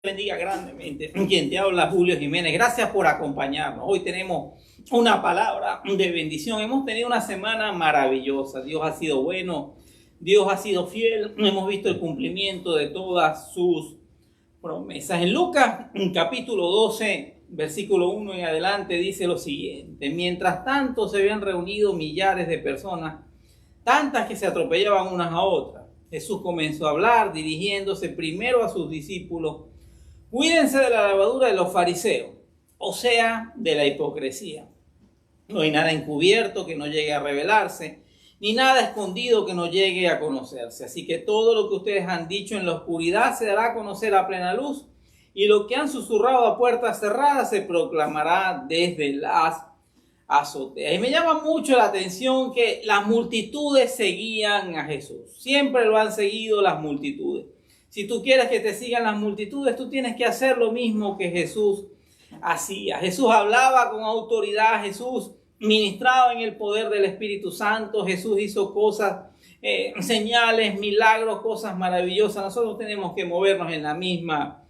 Bendiga grandemente. Quien te habla, Julio Jiménez. Gracias por acompañarnos. Hoy tenemos una palabra de bendición. Hemos tenido una semana maravillosa. Dios ha sido bueno, Dios ha sido fiel. Hemos visto el cumplimiento de todas sus promesas. En Lucas, capítulo 12, versículo 1 en adelante, dice lo siguiente: mientras tanto se habían reunido millares de personas, tantas que se atropellaban unas a otras. Jesús comenzó a hablar, dirigiéndose primero a sus discípulos. Cuídense de la levadura de los fariseos, o sea, de la hipocresía. No hay nada encubierto que no llegue a revelarse, ni nada escondido que no llegue a conocerse. Así que todo lo que ustedes han dicho en la oscuridad se dará a conocer a plena luz, y lo que han susurrado a puertas cerradas se proclamará desde las azoteas. Y me llama mucho la atención que las multitudes seguían a Jesús. Siempre lo han seguido las multitudes. Si tú quieres que te sigan las multitudes, tú tienes que hacer lo mismo que Jesús hacía. Jesús hablaba con autoridad, Jesús ministraba en el poder del Espíritu Santo, Jesús hizo cosas, señales, milagros, cosas maravillosas. Nosotros tenemos que movernos en la misma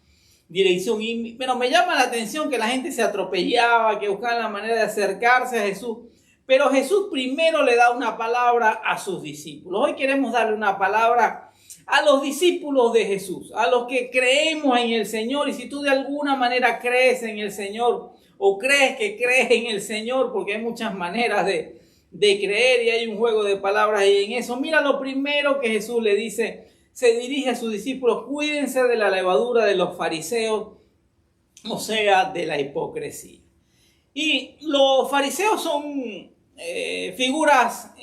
dirección. Pero me llama la atención que la gente se atropellaba, que buscaban la manera de acercarse a Jesús. Pero Jesús primero le da una palabra a sus discípulos. Hoy queremos darle una palabra a los discípulos de Jesús, a los que creemos en el Señor. Y si tú de alguna manera crees en el Señor o crees que crees en el Señor, porque hay muchas maneras de creer y hay un juego de palabras ahí en eso. Mira lo primero que Jesús le dice, se dirige a sus discípulos: cuídense de la levadura de los fariseos, o sea, de la hipocresía. Y los fariseos son figuras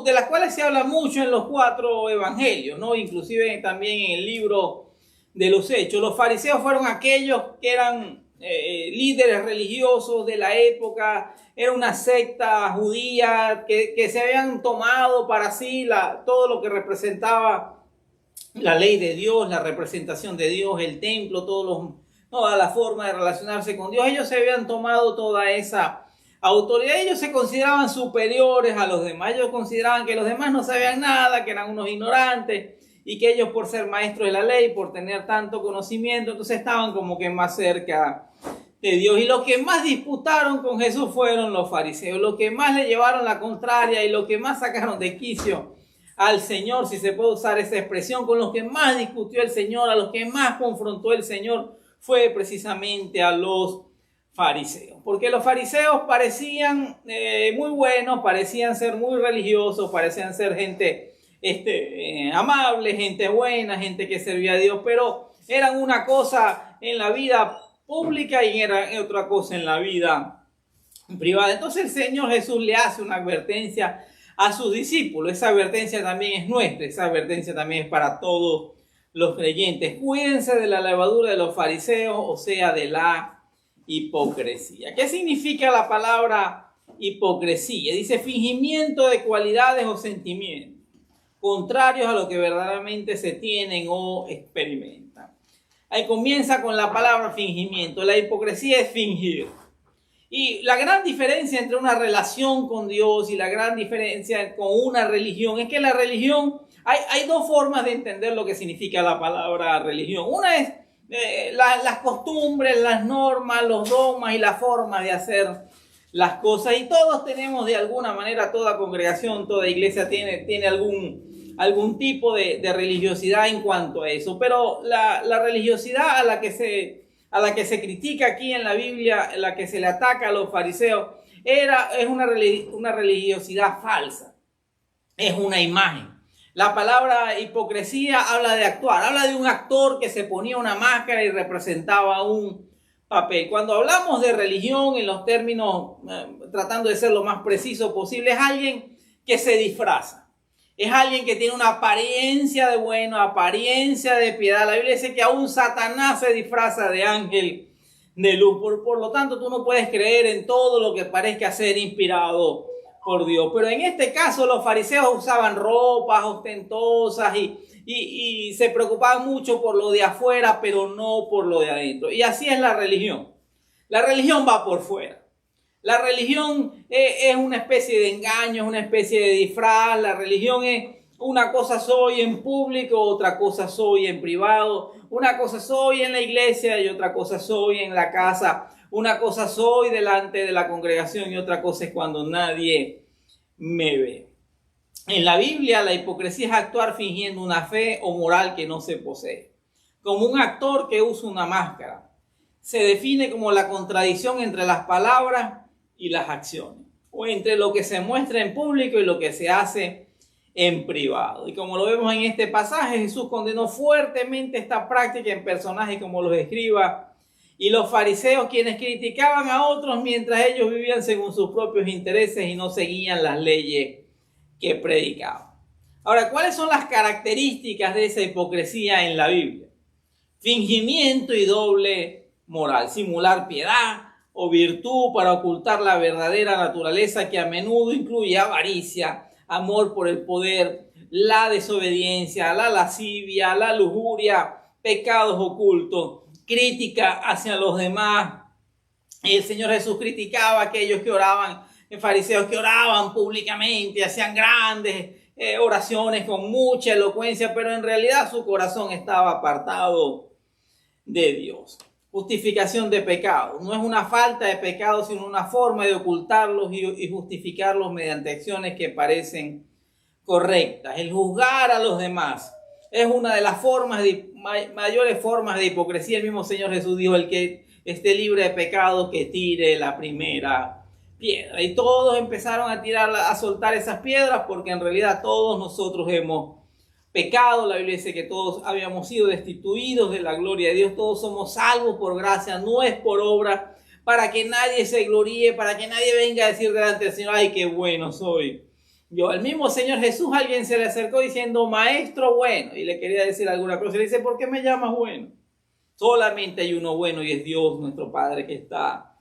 de las cuales se habla mucho en los 4 evangelios, ¿no? Inclusive también en el libro de los Hechos. Los fariseos fueron aquellos que eran líderes religiosos de la época. Era una secta judía que se habían tomado para sí todo lo que representaba la ley de Dios, la representación de Dios, el templo, toda la forma de relacionarse con Dios. Ellos se habían tomado toda esa autoridad. Ellos se consideraban superiores a los demás. Ellos consideraban que los demás no sabían nada, que eran unos ignorantes, y que ellos, por ser maestros de la ley, por tener tanto conocimiento, entonces estaban como que más cerca de Dios. Y los que más disputaron con Jesús fueron los fariseos, los que más le llevaron la contraria y los que más sacaron de quicio al Señor, si se puede usar esa expresión. Con los que más discutió el Señor, a los que más confrontó el Señor, fue precisamente a los fariseos. Porque los fariseos parecían muy buenos, parecían ser muy religiosos, parecían ser gente amable, gente buena, gente que servía a Dios, pero eran una cosa en la vida pública y eran otra cosa en la vida privada. Entonces el Señor Jesús le hace una advertencia a sus discípulos. Esa advertencia también es nuestra, esa advertencia también es para todos los creyentes. Cuídense de la levadura de los fariseos, o sea, de la hipocresía. ¿Qué significa la palabra hipocresía? Dice: fingimiento de cualidades o sentimientos contrarios a lo que verdaderamente se tienen o experimentan. Ahí comienza con la palabra fingimiento. La hipocresía es fingir. Y la gran diferencia entre una relación con Dios y la gran diferencia con una religión es que la religión, hay 2 formas de entender lo que significa la palabra religión. Una es las costumbres, las normas, los dogmas y la forma de hacer las cosas. Y todos tenemos de alguna manera, toda congregación, toda iglesia tiene algún tipo de religiosidad en cuanto a eso. Pero la religiosidad a la que se critica aquí en la Biblia, a la que se le ataca a los fariseos, es una religiosidad falsa. Es una imagen. La palabra hipocresía habla de actuar, habla de un actor que se ponía una máscara y representaba un papel. Cuando hablamos de religión en los términos, tratando de ser lo más preciso posible, es alguien que se disfraza. Es alguien que tiene una apariencia de bueno, apariencia de piedad. La Biblia dice que aún Satanás se disfraza de ángel de luz. Por lo tanto, tú no puedes creer en todo lo que parezca ser inspirado por Dios. Pero en este caso los fariseos usaban ropas ostentosas y se preocupaban mucho por lo de afuera, pero no por lo de adentro. Y así es la religión. La religión va por fuera. La religión es una especie de engaño, es una especie de disfraz. La religión es Una cosa soy en público, otra cosa soy en privado. Una cosa soy en la iglesia y otra cosa soy en la casa. Una cosa soy delante de la congregación y otra cosa es cuando nadie me ve. En la Biblia, la hipocresía es actuar fingiendo una fe o moral que no se posee, como un actor que usa una máscara. Se define como la contradicción entre las palabras y las acciones, o entre lo que se muestra en público y lo que se hace en privado. Y como lo vemos en este pasaje, Jesús condenó fuertemente esta práctica en personajes como los escribas y los fariseos, quienes criticaban a otros mientras ellos vivían según sus propios intereses y no seguían las leyes que predicaban. Ahora, ¿cuáles son las características de esa hipocresía en la Biblia? Fingimiento y doble moral, simular piedad o virtud para ocultar la verdadera naturaleza, que a menudo incluye avaricia, amor por el poder, la desobediencia, la lascivia, la lujuria, pecados ocultos, crítica hacia los demás. El Señor Jesús criticaba a aquellos que oraban, fariseos que oraban públicamente, hacían grandes oraciones con mucha elocuencia, pero en realidad su corazón estaba apartado de Dios. Justificación de pecados. No es una falta de pecado, sino una forma de ocultarlos y justificarlos mediante acciones que parecen correctas. El juzgar a los demás es una de las mayores formas de hipocresía. El mismo Señor Jesús dijo: el que esté libre de pecado, que tire la primera piedra. Y todos empezaron a soltar esas piedras, porque en realidad todos nosotros hemos pecado. La Biblia dice que todos habíamos sido destituidos de la gloria de Dios. Todos somos salvos por gracia, no es por obra, para que nadie se gloríe, para que nadie venga a decir delante del Señor: ay, qué bueno soy yo. Al mismo Señor Jesús, alguien se le acercó diciendo: maestro bueno, y le quería decir alguna cosa. Y le dice: ¿por qué me llamas bueno? Solamente hay uno bueno, y es Dios, nuestro Padre, que está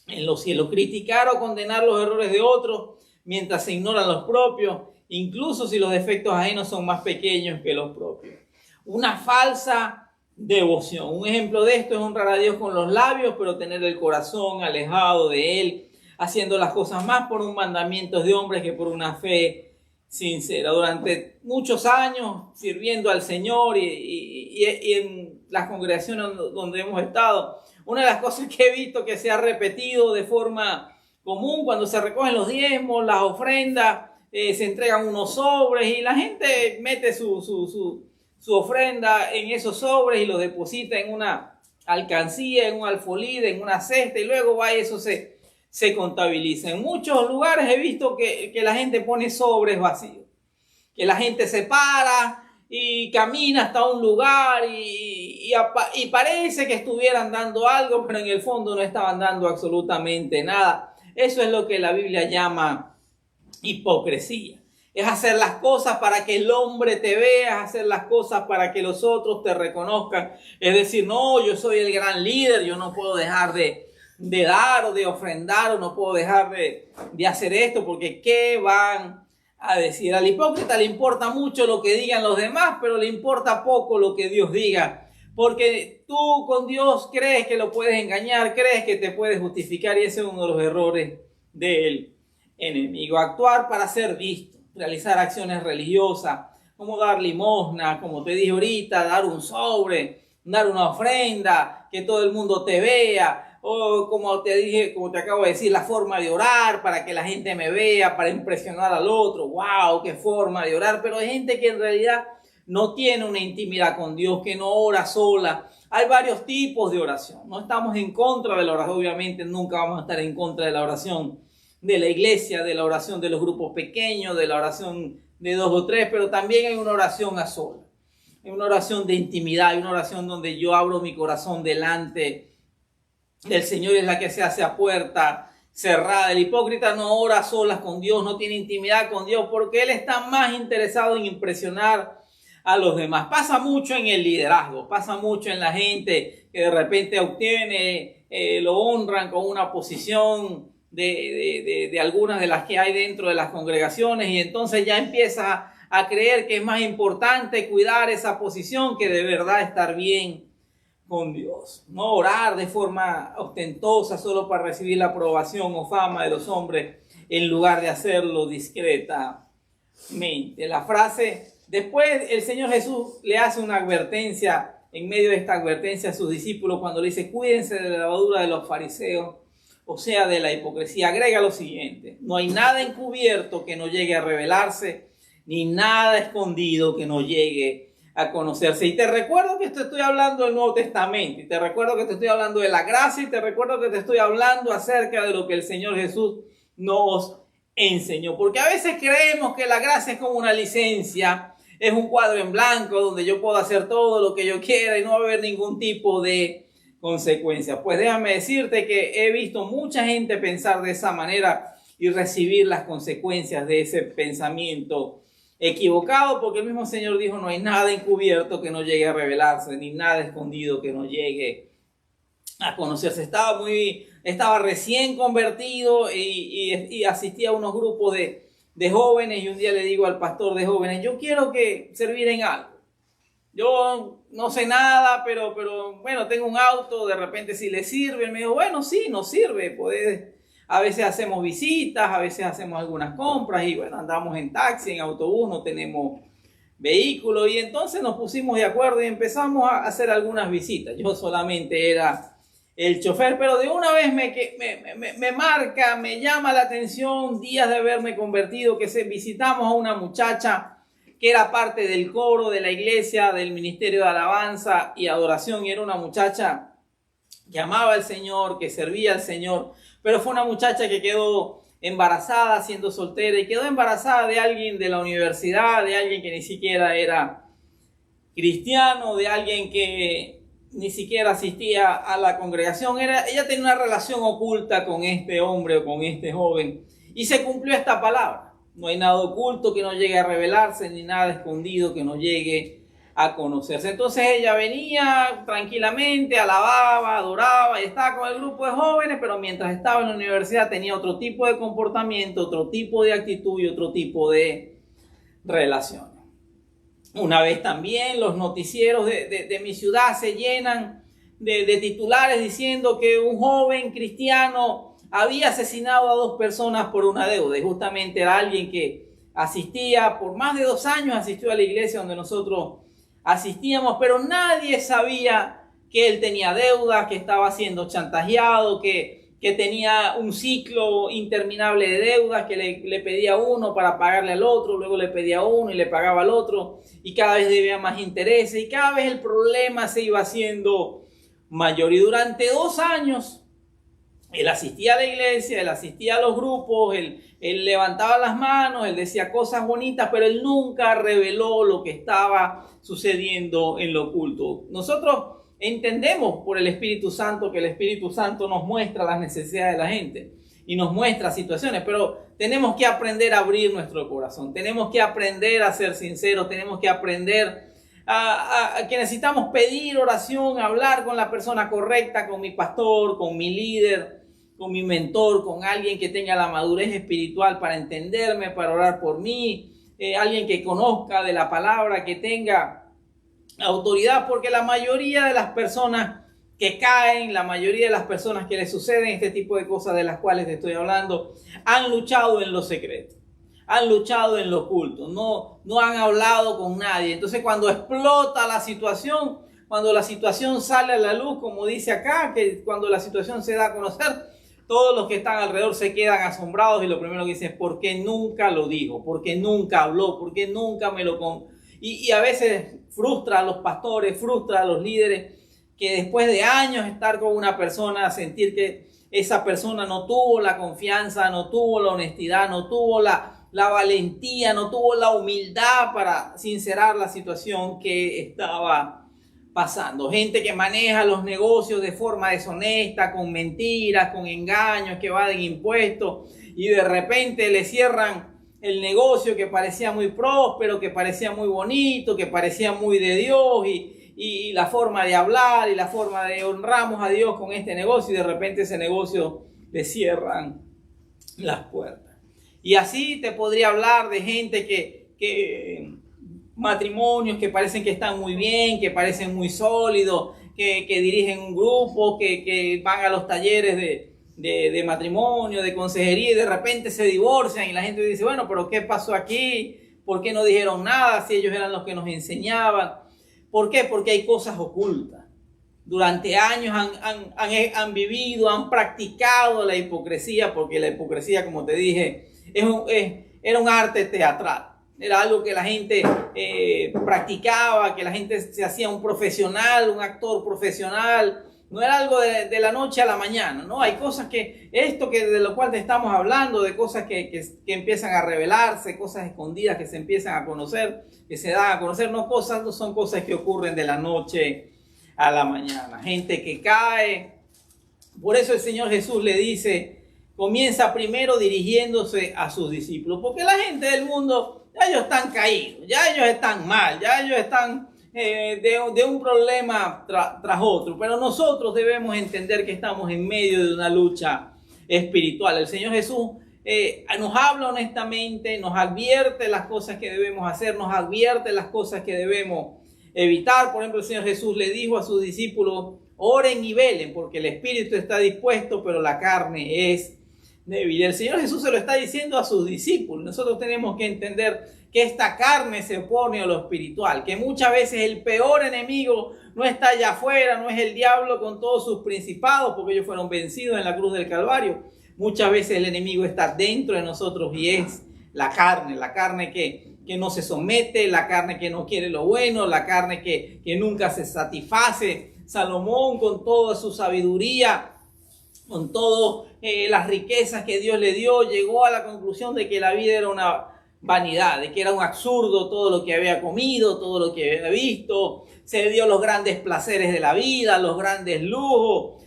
en los cielos. Criticar o condenar los errores de otros mientras se ignoran los propios, incluso si los defectos ajenos son más pequeños que los propios. Una falsa devoción. Un ejemplo de esto es honrar a Dios con los labios, pero tener el corazón alejado de Él, haciendo las cosas más por un mandamiento de hombres que por una fe sincera. Durante muchos años sirviendo al Señor y en las congregaciones donde hemos estado, una de las cosas que he visto que se ha repetido de forma común, cuando se recogen los diezmos, las ofrendas, se entregan unos sobres y la gente mete su ofrenda en esos sobres y lo deposita en una alcancía, en un alfolí, en una cesta, y luego va y eso se contabiliza. En muchos lugares he visto que la gente pone sobres vacíos, que la gente se para y camina hasta un lugar y parece que estuvieran dando algo, pero en el fondo no estaban dando absolutamente nada. Eso es lo que la Biblia llama hipocresía. Es hacer las cosas para que el hombre te vea, hacer las cosas para que los otros te reconozcan. Es decir, no, yo soy el gran líder, yo no puedo dejar de dar o de ofrendar, o no puedo dejar de hacer esto, porque ¿qué van a decir? Al hipócrita le importa mucho lo que digan los demás, pero le importa poco lo que Dios diga, porque tú con Dios crees que lo puedes engañar, crees que te puedes justificar, y ese es uno de los errores del enemigo. Actuar para ser visto, realizar acciones religiosas, como dar limosna, como te dije ahorita, dar un sobre, dar una ofrenda, que todo el mundo te vea, o como te dije, como te acabo de decir, la forma de orar para que la gente me vea, para impresionar al otro. ¡Wow! ¡Qué forma de orar! Pero hay gente que en realidad no tiene una intimidad con Dios, que no ora sola. Hay varios tipos de oración. No estamos en contra de la oración, obviamente nunca vamos a estar en contra de la oración de la iglesia, de la oración de los grupos pequeños, de la oración de 2 o 3, pero también hay una oración a solas. Hay una oración de intimidad, hay una oración donde yo abro mi corazón delante del Señor, es la que se hace a puerta cerrada. El hipócrita no ora a solas con Dios, no tiene intimidad con Dios, porque él está más interesado en impresionar a los demás. Pasa mucho en el liderazgo, pasa mucho en la gente que de repente obtiene, lo honran con una posición de algunas de las que hay dentro de las congregaciones, y entonces ya empieza a creer que es más importante cuidar esa posición que de verdad estar bien con Dios. No orar de forma ostentosa solo para recibir la aprobación o fama de los hombres, en lugar de hacerlo discretamente. mente. La frase, después el Señor Jesús le hace una advertencia, en medio de esta advertencia a sus discípulos, cuando le dice, cuídense de la levadura de los fariseos, o sea, de la hipocresía. Agrega lo siguiente: no hay nada encubierto que no llegue a revelarse, ni nada escondido que no llegue a conocerse. Y te recuerdo que te estoy hablando del Nuevo Testamento, y te recuerdo que te estoy hablando de la gracia, y te recuerdo que te estoy hablando acerca de lo que el Señor Jesús nos enseñó. Porque a veces creemos que la gracia es como una licencia, es un cuadro en blanco donde yo puedo hacer todo lo que yo quiera y no va a haber ningún tipo de consecuencias. Pues déjame decirte que he visto mucha gente pensar de esa manera y recibir las consecuencias de ese pensamiento equivocado, porque el mismo Señor dijo, no hay nada encubierto que no llegue a revelarse, ni nada escondido que no llegue a conocerse. Estaba recién convertido y asistía a unos grupos de jóvenes, y un día le digo al pastor de jóvenes, yo quiero servir en algo. Yo no sé nada, pero bueno, tengo un auto, de repente si le sirve. Él me dijo, bueno, sí, nos sirve. A veces hacemos visitas, a veces hacemos algunas compras y bueno, andamos en taxi, en autobús, no tenemos vehículo. Y entonces nos pusimos de acuerdo y empezamos a hacer algunas visitas. Yo solamente era el chofer, pero de una vez me llama la atención, días de haberme convertido, que visitamos a una muchacha que era parte del coro de la iglesia, del ministerio de alabanza y adoración, y era una muchacha que amaba al Señor, que servía al Señor, pero fue una muchacha que quedó embarazada siendo soltera, y quedó embarazada de alguien de la universidad, de alguien que ni siquiera era cristiano, de alguien que ni siquiera asistía a la congregación. Ella tenía una relación oculta con este hombre o con este joven, y se cumplió esta palabra: no hay nada oculto que no llegue a revelarse, ni nada escondido que no llegue a conocerse. Entonces ella venía tranquilamente, alababa, adoraba y estaba con el grupo de jóvenes, pero mientras estaba en la universidad tenía otro tipo de comportamiento, otro tipo de actitud y otro tipo de relación. Una vez también los noticieros de mi ciudad se llenan de titulares diciendo que un joven cristiano había asesinado a 2 personas por una deuda. Y justamente era alguien que asistía por más de 2 años, asistió a la iglesia donde nosotros asistíamos, pero nadie sabía que él tenía deudas, que estaba siendo chantajeado, que tenía un ciclo interminable de deudas, que le pedía a uno para pagarle al otro, luego le pedía a uno y le pagaba al otro, y cada vez debía más intereses, y cada vez el problema se iba haciendo mayor. Y durante 2 años él asistía a la iglesia, él asistía a los grupos, él levantaba las manos, él decía cosas bonitas, pero él nunca reveló lo que estaba sucediendo en lo oculto. Nosotros entendemos por el Espíritu Santo que el Espíritu Santo nos muestra las necesidades de la gente y nos muestra situaciones, pero tenemos que aprender a abrir nuestro corazón, tenemos que aprender a ser sinceros, tenemos que aprender a que necesitamos pedir oración, hablar con la persona correcta, con mi pastor, con mi líder, con mi mentor, con alguien que tenga la madurez espiritual para entenderme, para orar por mí, alguien que conozca de la palabra, que tenga autoridad, porque la mayoría de las personas que caen, la mayoría de las personas que les suceden este tipo de cosas de las cuales te estoy hablando, han luchado en lo secreto, han luchado en lo oculto, no han hablado con nadie. Entonces cuando explota la situación, cuando la situación sale a la luz, como dice acá, que cuando la situación se da a conocer, todos los que están alrededor se quedan asombrados y lo primero que dicen es: ¿por qué nunca lo dijo? ¿Por qué nunca habló? ¿Por qué nunca me lo... Y a veces frustra a los pastores, frustra a los líderes, que después de años estar con una persona, sentir que esa persona no tuvo la confianza, no tuvo la honestidad, no tuvo la valentía, no tuvo la humildad para sincerar la situación que estaba pasando. Gente que maneja los negocios de forma deshonesta, con mentiras, con engaños, que evaden impuestos, y de repente le cierran el negocio que parecía muy próspero, que parecía muy bonito, que parecía muy de Dios, y la forma de hablar y la forma de honramos a Dios con este negocio, y de repente ese negocio le cierran las puertas. Y así te podría hablar de gente que matrimonios que parecen que están muy bien, que parecen muy sólidos, que dirigen un grupo, que van a los talleres de matrimonio, de consejería, y de repente se divorcian y la gente dice: bueno, pero ¿qué pasó aquí? ¿Por qué no dijeron nada si ellos eran los que nos enseñaban? ¿Por qué? Porque hay cosas ocultas. Durante años han vivido, han practicado la hipocresía, porque la hipocresía, como te dije, era un arte teatral. Era algo que la gente practicaba, que la gente se hacía un profesional, un actor profesional. No era algo de la noche a la mañana, ¿no? Hay cosas de lo cual te estamos hablando, de cosas que empiezan a revelarse, cosas escondidas que se empiezan a conocer, que se dan a conocer. No son cosas que ocurren de la noche a la mañana. Gente que cae. Por eso el Señor Jesús le dice, comienza primero dirigiéndose a sus discípulos, porque la gente del mundo, ya ellos están caídos, ya ellos están mal, ya ellos están de un problema tras otro. Pero nosotros debemos entender que estamos en medio de una lucha espiritual. El Señor Jesús nos habla honestamente, nos advierte las cosas que debemos hacer, nos advierte las cosas que debemos evitar. Por ejemplo, el Señor Jesús le dijo a sus discípulos, oren y velen, porque el espíritu está dispuesto, pero la carne es débil. El Señor Jesús se lo está diciendo a sus discípulos. Nosotros tenemos que entender que esta carne se opone a lo espiritual, que muchas veces el peor enemigo no está allá afuera, no es el diablo con todos sus principados, porque ellos fueron vencidos en la cruz del Calvario. Muchas veces el enemigo está dentro de nosotros y es la carne que no se somete, la carne que no quiere lo bueno, la carne que nunca se satisface. Salomón, con toda su sabiduría, con todas las riquezas que Dios le dio, llegó a la conclusión de que la vida era una vanidad, de que era un absurdo todo lo que había comido, todo lo que había visto. Se le dio los grandes placeres de la vida, los grandes lujos,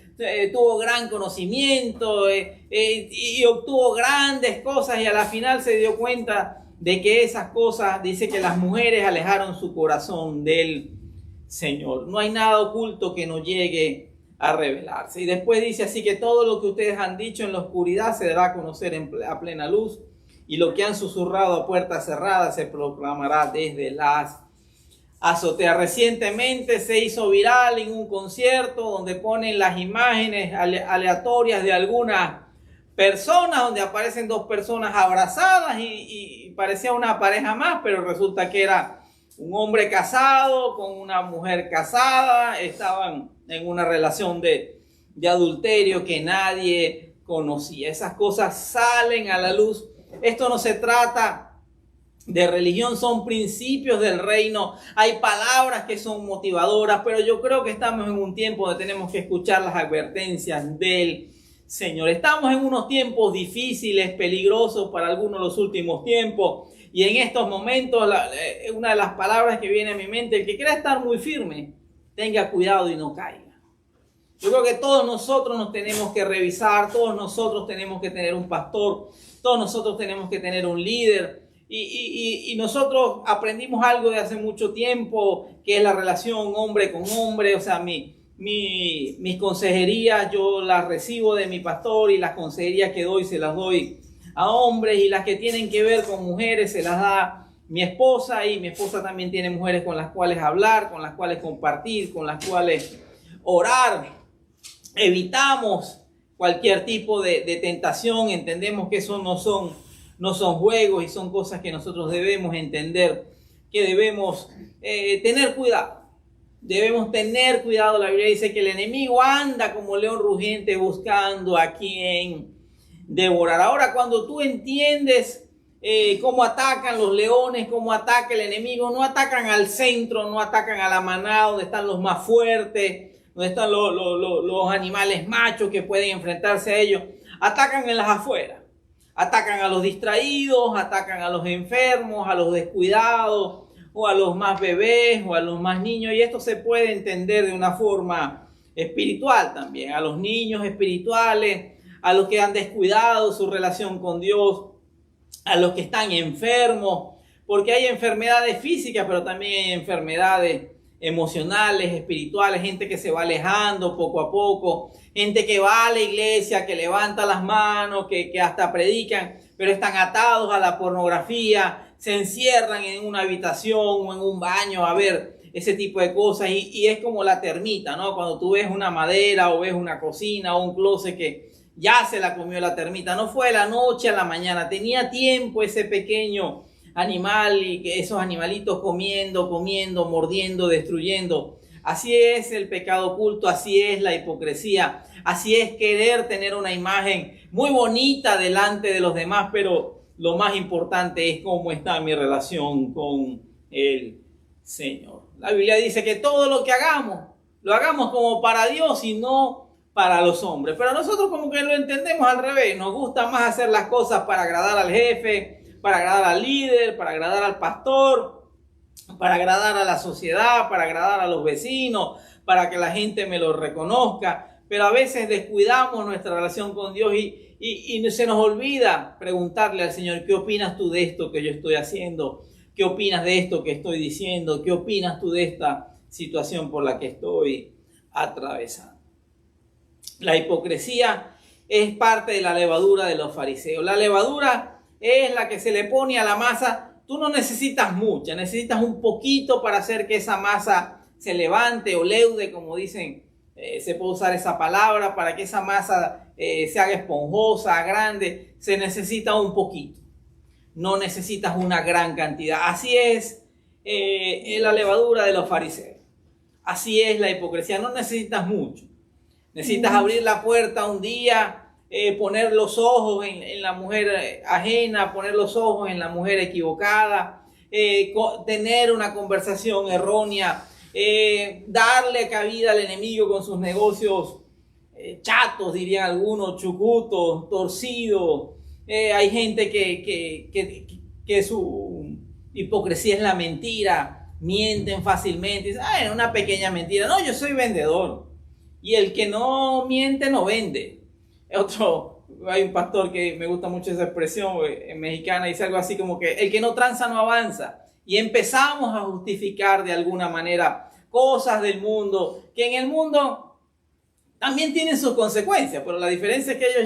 tuvo gran conocimiento y obtuvo grandes cosas, y a la final se dio cuenta de que esas cosas, dice que las mujeres alejaron su corazón del Señor. No hay nada oculto que no llegue a revelarse. Y después dice así que todo lo que ustedes han dicho en la oscuridad se dará a conocer a plena luz, y lo que han susurrado a puertas cerradas se proclamará desde las azoteas. Recientemente se hizo viral en un concierto donde ponen las imágenes aleatorias de algunas personas, donde aparecen dos personas abrazadas y parecía una pareja más, pero resulta que era un hombre casado con una mujer casada. Estaban en una relación de adulterio que nadie conocía. Esas cosas salen a la luz. Esto no se trata de religión, son principios del reino. Hay palabras que son motivadoras, pero yo creo que estamos en un tiempo donde tenemos que escuchar las advertencias del Señor. Estamos en unos tiempos difíciles, peligrosos para algunos los últimos tiempos. Y en estos momentos, una de las palabras que viene a mi mente, el que quiera estar muy firme, tenga cuidado y no caiga. Yo creo que todos nosotros nos tenemos que revisar, todos nosotros tenemos que tener un pastor, todos nosotros tenemos que tener un líder. Y nosotros aprendimos algo de hace mucho tiempo, que es la relación hombre con hombre. O sea, mis consejerías yo las recibo de mi pastor, y las consejerías que doy se las doy a hombres, y las que tienen que ver con mujeres se las da mi esposa, y mi esposa también tiene mujeres con las cuales hablar, con las cuales compartir, con las cuales orar. Evitamos cualquier tipo de tentación. Entendemos que eso no son juegos, y son cosas que nosotros debemos entender, que debemos tener cuidado. Debemos tener cuidado. La Biblia dice que el enemigo anda como león rugiente buscando a quien devorar. Ahora, cuando tú entiendes cómo atacan los leones, cómo ataca el enemigo, no atacan al centro, no atacan a la manada donde están los más fuertes, donde están los animales machos que pueden enfrentarse a ellos. Atacan en las afueras. Atacan a los distraídos, atacan a los enfermos, a los descuidados, o a los más bebés, o a los más niños. Y esto se puede entender de una forma espiritual también. A los niños espirituales, a los que han descuidado su relación con Dios, a los que están enfermos, porque hay enfermedades físicas, pero también hay enfermedades emocionales, espirituales, gente que se va alejando poco a poco, gente que va a la iglesia, que levanta las manos, que hasta predican, pero están atados a la pornografía, se encierran en una habitación o en un baño a ver ese tipo de cosas, y es como la termita, ¿no? Cuando tú ves una madera o ves una cocina o un closet que ya se la comió la termita, no fue de la noche a la mañana, tenía tiempo ese pequeño animal y que esos animalitos comiendo, mordiendo, destruyendo. Así es el pecado oculto, así es la hipocresía, así es querer tener una imagen muy bonita delante de los demás, pero lo más importante es cómo está mi relación con el Señor. La Biblia dice que todo lo que hagamos, lo hagamos como para Dios y no para los hombres. Pero nosotros como que lo entendemos al revés. Nos gusta más hacer las cosas para agradar al jefe, para agradar al líder, para agradar al pastor, para agradar a la sociedad, para agradar a los vecinos, para que la gente me lo reconozca. Pero a veces descuidamos nuestra relación con Dios y se nos olvida preguntarle al Señor, ¿qué opinas tú de esto que yo estoy haciendo? ¿Qué opinas de esto que estoy diciendo? ¿Qué opinas tú de esta situación por la que estoy atravesando? La hipocresía es parte de la levadura de los fariseos. La levadura es la que se le pone a la masa. Tú no necesitas mucha, necesitas un poquito para hacer que esa masa se levante o leude, como dicen. Se puede usar esa palabra para que esa masa se haga esponjosa, grande. Se necesita un poquito. No necesitas una gran cantidad. Así es la levadura de los fariseos. Así es la hipocresía. No necesitas mucho. Necesitas abrir la puerta un día, poner los ojos en la mujer ajena, poner los ojos en la mujer equivocada, tener una conversación errónea, darle cabida al enemigo con sus negocios chatos, dirían algunos, chucutos, torcidos. Hay gente que su hipocresía es la mentira, mienten fácilmente, dicen, una pequeña mentira. No, yo soy vendedor. Y el que no miente no vende. Hay un pastor que me gusta mucho esa expresión mexicana, dice algo así como que el que no tranza no avanza. Y empezamos a justificar de alguna manera cosas del mundo, que en el mundo también tienen sus consecuencias, pero la diferencia es que ellos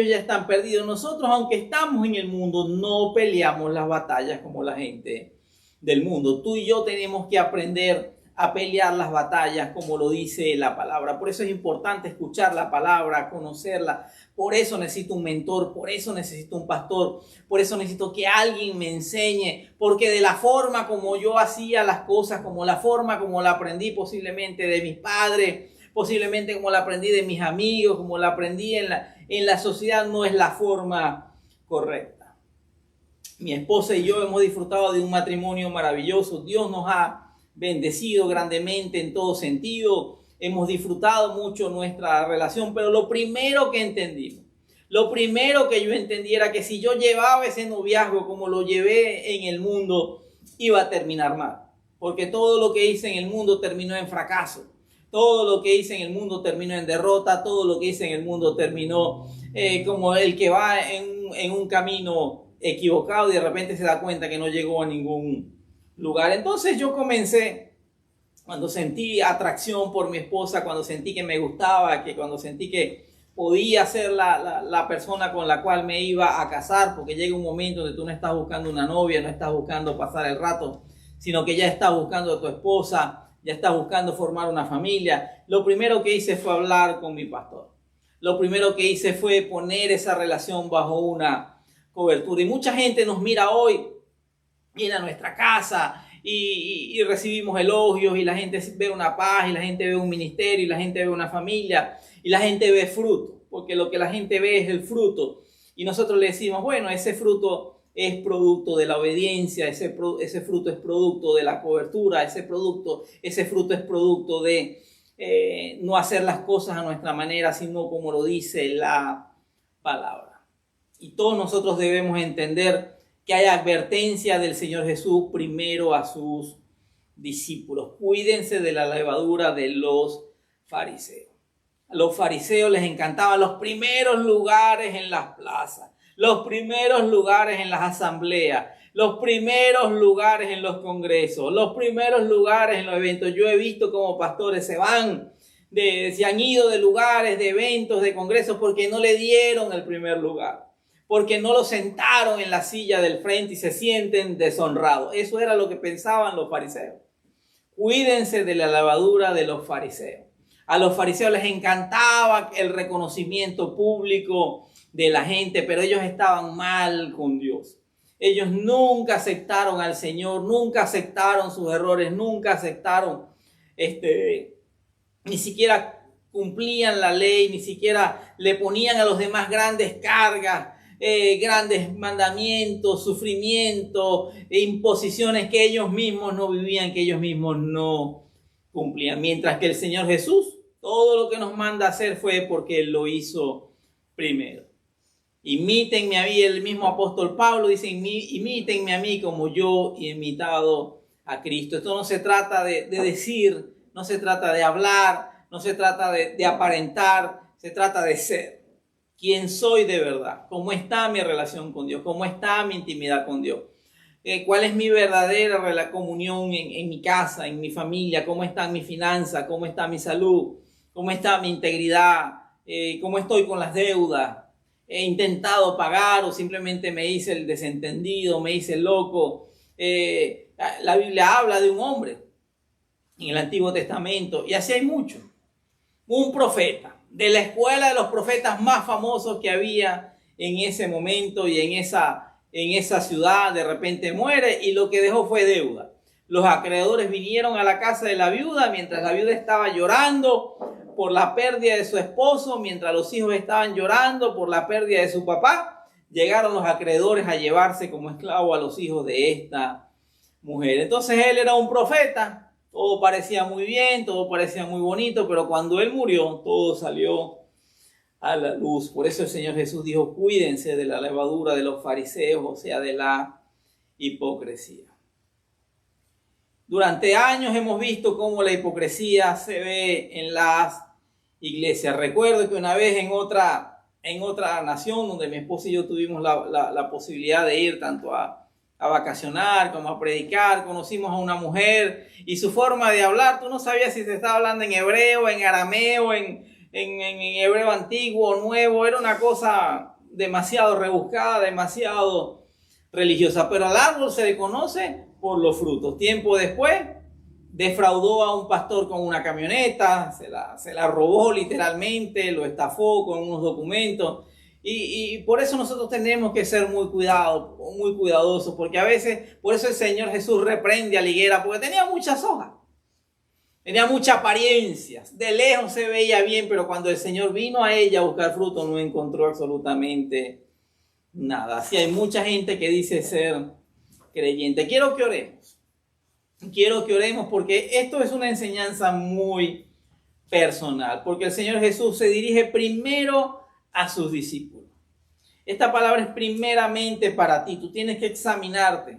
ya están perdidos. Nosotros, aunque estamos en el mundo, no peleamos las batallas como la gente del mundo. Tú y yo tenemos que aprender a pelear las batallas como lo dice la palabra. Por eso es importante escuchar la palabra, conocerla. Por eso necesito un mentor, por eso necesito un pastor, por eso necesito que alguien me enseñe, porque de la forma como yo hacía las cosas, como la forma como la aprendí posiblemente de mis padres, posiblemente como la aprendí de mis amigos, como la aprendí en la sociedad, no es la forma correcta. Mi esposa y yo hemos disfrutado de un matrimonio maravilloso. Dios nos ha bendecido grandemente en todo sentido. Hemos disfrutado mucho nuestra relación, pero lo primero que entendimos, lo primero que yo entendí era que si yo llevaba ese noviazgo como lo llevé en el mundo, iba a terminar mal. Porque todo lo que hice en el mundo terminó en fracaso. Todo lo que hice en el mundo terminó en derrota. Todo lo que hice en el mundo terminó como el que va en un camino equivocado y de repente se da cuenta que no llegó a ningún lugar. Entonces yo comencé, cuando sentí atracción por mi esposa, cuando sentí que me gustaba, cuando sentí que podía ser la persona con la cual me iba a casar, porque llega un momento donde tú no estás buscando una novia, no estás buscando pasar el rato, sino que ya estás buscando a tu esposa, ya estás buscando formar una familia. Lo primero que hice fue hablar con mi pastor. Lo primero que hice fue poner esa relación bajo una cobertura. Y mucha gente nos mira hoy, viene a nuestra casa y recibimos elogios y la gente ve una paz y la gente ve un ministerio y la gente ve una familia y la gente ve fruto, porque lo que la gente ve es el fruto y nosotros le decimos, bueno, ese fruto es producto de la obediencia, ese fruto es producto de la cobertura, ese fruto es producto de no hacer las cosas a nuestra manera, sino como lo dice la palabra. Y todos nosotros debemos entender que hay advertencia del Señor Jesús primero a sus discípulos. Cuídense de la levadura de los fariseos. A los fariseos les encantaban los primeros lugares en las plazas, los primeros lugares en las asambleas, los primeros lugares en los congresos, los primeros lugares en los eventos. Yo he visto como pastores se han ido de lugares, de eventos, de congresos porque no le dieron el primer lugar, porque no lo sentaron en la silla del frente y se sienten deshonrados. Eso era lo que pensaban los fariseos. Cuídense de la levadura de los fariseos. A los fariseos les encantaba el reconocimiento público de la gente, pero ellos estaban mal con Dios. Ellos nunca aceptaron al Señor, nunca aceptaron sus errores, nunca aceptaron, ni siquiera cumplían la ley, ni siquiera le ponían a los demás grandes cargas, grandes mandamientos, sufrimientos, imposiciones que ellos mismos no vivían, que ellos mismos no cumplían. Mientras que el Señor Jesús, todo lo que nos manda a hacer fue porque Él lo hizo primero. Imítenme a mí, el mismo apóstol Pablo dice, imítenme a mí como yo he imitado a Cristo. Esto no se trata de decir, no se trata de hablar, no se trata de aparentar, se trata de ser. ¿Quién soy de verdad? ¿Cómo está mi relación con Dios? ¿Cómo está mi intimidad con Dios? ¿Cuál es mi verdadera comunión en mi casa, en mi familia? ¿Cómo están mis finanzas? ¿Cómo está mi salud? ¿Cómo está mi integridad? ¿Cómo estoy con las deudas? ¿He intentado pagar o simplemente me hice el desentendido, me hice el loco? La Biblia habla de un hombre en el Antiguo Testamento, y así hay mucho. Un profeta, de la escuela de los profetas más famosos que había en ese momento y en esa ciudad, de repente muere y lo que dejó fue deuda. Los acreedores vinieron a la casa de la viuda mientras la viuda estaba llorando por la pérdida de su esposo, mientras los hijos estaban llorando por la pérdida de su papá. Llegaron los acreedores a llevarse como esclavo a los hijos de esta mujer. Entonces él era un profeta. Todo parecía muy bien, todo parecía muy bonito, pero cuando él murió, todo salió a la luz. Por eso el Señor Jesús dijo, cuídense de la levadura de los fariseos, o sea, de la hipocresía. Durante años hemos visto cómo la hipocresía se ve en las iglesias. Recuerdo que una vez en otra nación donde mi esposa y yo tuvimos la posibilidad de ir tanto a vacacionar, como a predicar, conocimos a una mujer y su forma de hablar, tú no sabías si se estaba hablando en hebreo, en arameo, en hebreo antiguo o nuevo, era una cosa demasiado rebuscada, demasiado religiosa, pero al árbol se le conoce por los frutos. Tiempo después, defraudó a un pastor con una camioneta, se la robó literalmente, lo estafó con unos documentos. Y por eso nosotros tenemos que ser muy cuidadosos, porque a veces, por eso el Señor Jesús reprende a la higuera, porque tenía muchas hojas, tenía muchas apariencias, de lejos se veía bien, pero cuando el Señor vino a ella a buscar fruto no encontró absolutamente nada. Así hay mucha gente que dice ser creyente. Quiero que oremos porque esto es una enseñanza muy personal, porque el Señor Jesús se dirige primero a sus discípulos. Esta palabra es primeramente para ti. Tú tienes que examinarte.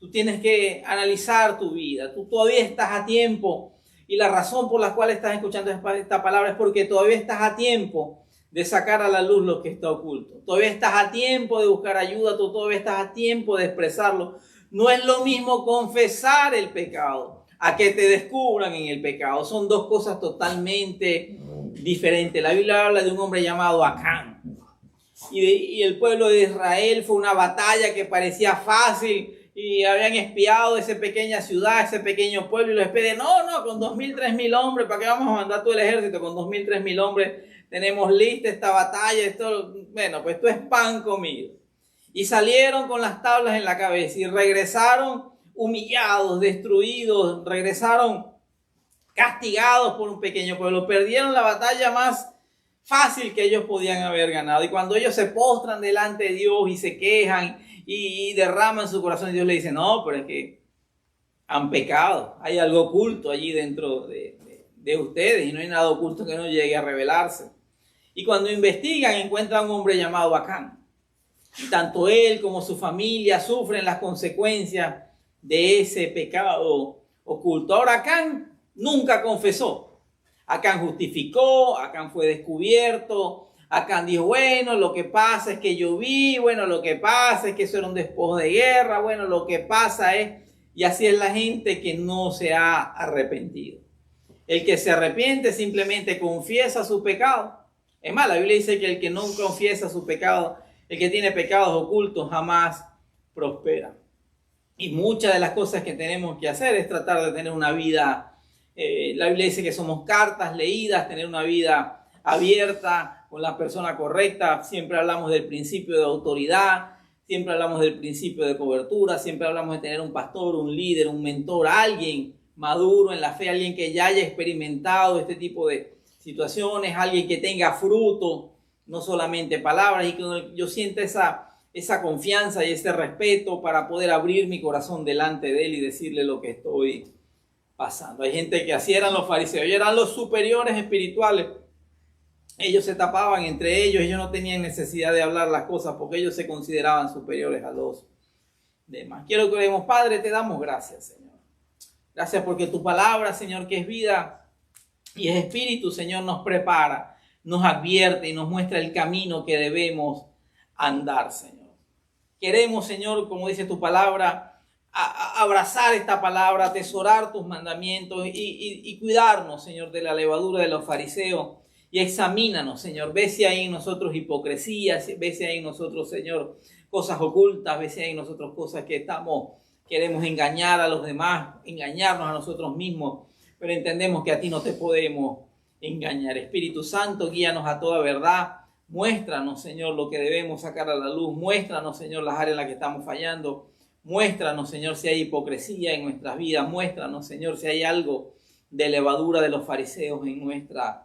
Tú tienes que analizar tu vida. Tú todavía estás a tiempo. Y la razón por la cual estás escuchando esta palabra es porque todavía estás a tiempo de sacar a la luz lo que está oculto. Todavía estás a tiempo de buscar ayuda. Tú todavía estás a tiempo de expresarlo. No es lo mismo confesar el pecado a que te descubran en el pecado. Son dos cosas totalmente diferente. La Biblia habla de un hombre llamado Acán. Y el pueblo de Israel fue una batalla que parecía fácil y habían espiado esa pequeña ciudad, ese pequeño pueblo y los espían. No, con 2,000, 3,000 hombres, ¿para qué vamos a mandar todo el ejército? Con 2,000, 3,000 hombres tenemos lista esta batalla. Bueno, pues esto es pan comido. Y salieron con las tablas en la cabeza y regresaron humillados, destruidos, regresaron castigados por un pequeño pueblo. Perdieron la batalla más fácil que ellos podían haber ganado. Y cuando ellos se postran delante de Dios y se quejan y derraman su corazón, Dios le dice, no, pero es que han pecado. Hay algo oculto allí dentro de ustedes y no hay nada oculto que no llegue a revelarse. Y cuando investigan encuentran a un hombre llamado Acán. Y tanto él como su familia sufren las consecuencias de ese pecado oculto. Ahora Acán nunca confesó. Acán justificó, Acán fue descubierto, Acán dijo, bueno, lo que pasa es que yo vi, bueno, lo que pasa es que eso era un despojo de guerra, bueno, lo que pasa es, y así es la gente que no se ha arrepentido. El que se arrepiente simplemente confiesa su pecado. Es más, la Biblia dice que el que no confiesa su pecado, el que tiene pecados ocultos jamás prospera. Y muchas de las cosas que tenemos que hacer es tratar de tener una vida. La Biblia dice que somos cartas leídas, tener una vida abierta con la persona correcta. Siempre hablamos del principio de autoridad. siempre hablamos del principio de cobertura, siempre hablamos de tener un pastor, un líder, un mentor, alguien maduro en la fe, alguien que ya haya experimentado este tipo de situaciones, alguien que tenga fruto, no solamente palabras, y que yo sienta esa confianza y ese respeto para poder abrir mi corazón delante de él y decirle lo que estoy pasando. Hay gente que así eran los fariseos, ellos eran los superiores espirituales. Ellos se tapaban entre ellos no tenían necesidad de hablar las cosas porque ellos se consideraban superiores a los demás. Quiero que oremos. Padre, te damos gracias, Señor. Gracias porque tu palabra, Señor, que es vida y es espíritu, Señor, nos prepara, nos advierte y nos muestra el camino que debemos andar, Señor. Queremos, Señor, como dice tu palabra, abrazar esta palabra, atesorar tus mandamientos y cuidarnos, Señor, de la levadura de los fariseos. Y examínanos, Señor. Ve si hay en nosotros hipocresía, ve si hay en nosotros, Señor, cosas ocultas, ve si hay en nosotros cosas que queremos engañar a los demás, engañarnos a nosotros mismos, pero entendemos que a ti no te podemos engañar. Espíritu Santo, guíanos a toda verdad. Muéstranos, Señor, lo que debemos sacar a la luz. Muéstranos, Señor, las áreas en las que estamos fallando. Muéstranos, Señor, si hay hipocresía en nuestras vidas. Muéstranos, Señor, si hay algo de levadura de los fariseos en nuestra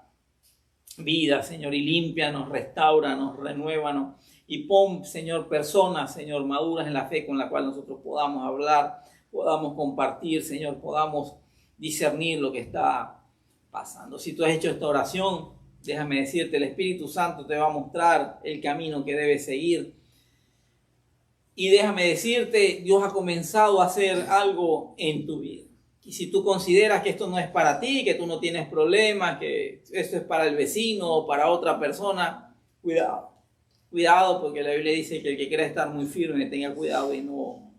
vida, Señor, y límpianos, restauranos, renuévanos y pon, Señor, personas, Señor, maduras en la fe con la cual nosotros podamos hablar, podamos compartir, Señor, podamos discernir lo que está pasando. Si tú has hecho esta oración, déjame decirte, el Espíritu Santo te va a mostrar el camino que debes seguir. Y déjame decirte, Dios ha comenzado a hacer algo en tu vida. Y si tú consideras que esto no es para ti, que tú no tienes problemas, que esto es para el vecino o para otra persona, cuidado. Cuidado, porque la Biblia dice que el que quiera estar muy firme tenga cuidado y no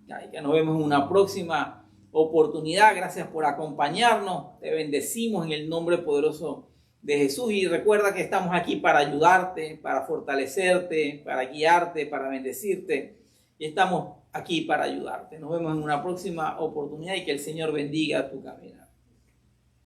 caiga. Nos vemos en una próxima oportunidad. Gracias por acompañarnos. Te bendecimos en el nombre poderoso de Jesús. Y recuerda que estamos aquí para ayudarte, para fortalecerte, para guiarte, para bendecirte. Y estamos aquí para ayudarte. Nos vemos en una próxima oportunidad y que el Señor bendiga tu caminar.